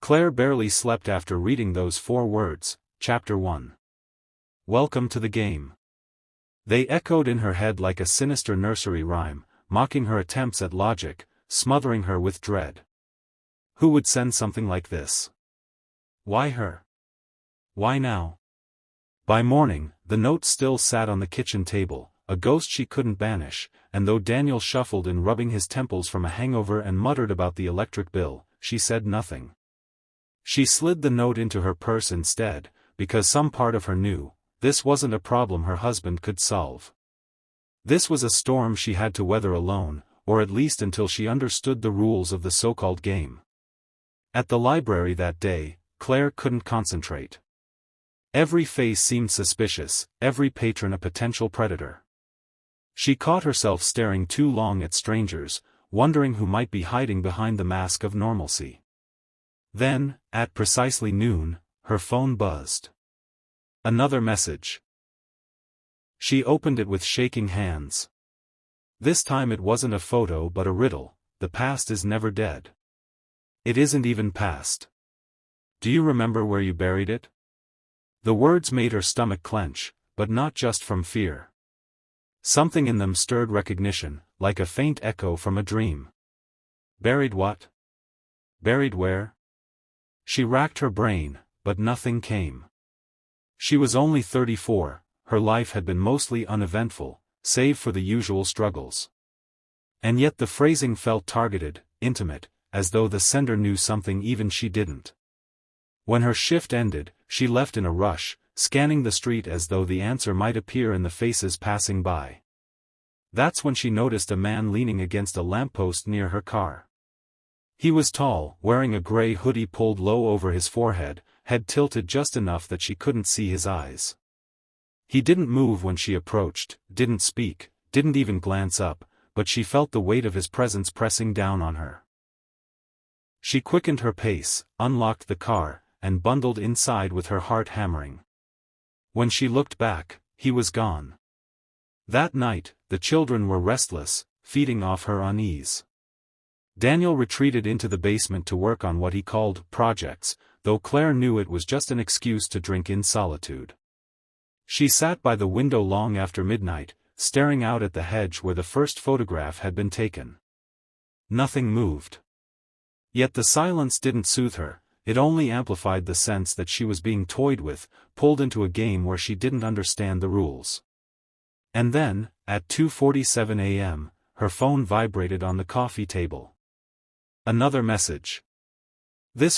Claire barely slept after reading those 4 words, Chapter 1. Welcome to the game. They echoed in her head like a sinister nursery rhyme, mocking her attempts at logic, smothering her with dread. Who would send something like this? Why her? Why now? By morning, the note still sat on the kitchen table, a ghost she couldn't banish, and though Daniel shuffled in rubbing his temples from a hangover and muttered about the electric bill, she said nothing. She slid the note into her purse instead, because some part of her knew, this wasn't a problem her husband could solve. This was a storm she had to weather alone, or at least until she understood the rules of the so-called game. At the library that day, Claire couldn't concentrate. Every face seemed suspicious, every patron a potential predator. She caught herself staring too long at strangers, wondering who might be hiding behind the mask of normalcy. Then, at precisely noon, her phone buzzed. Another message. She opened it with shaking hands. This time it wasn't a photo but a riddle. The past is never dead. It isn't even past. Do you remember where you buried it? The words made her stomach clench, but not just from fear. Something in them stirred recognition, like a faint echo from a dream. Buried what? Buried where? She racked her brain, but nothing came. She was only 34, her life had been mostly uneventful, save for the usual struggles. And yet the phrasing felt targeted, intimate, as though the sender knew something even she didn't. When her shift ended, she left in a rush, scanning the street as though the answer might appear in the faces passing by. That's when she noticed a man leaning against a lamppost near her car. He was tall, wearing a gray hoodie pulled low over his forehead, head tilted just enough that she couldn't see his eyes. He didn't move when she approached, didn't speak, didn't even glance up, but she felt the weight of his presence pressing down on her. She quickened her pace, unlocked the car, and bundled inside with her heart hammering. When she looked back, he was gone. That night, the children were restless, feeding off her unease. Daniel retreated into the basement to work on what he called projects, though Claire knew it was just an excuse to drink in solitude. She sat by the window long after midnight, staring out at the hedge where the first photograph had been taken. Nothing moved. Yet the silence didn't soothe her, it only amplified the sense that she was being toyed with, pulled into a game where she didn't understand the rules. And then, at 2:47 a.m., her phone vibrated on the coffee table. Another message. This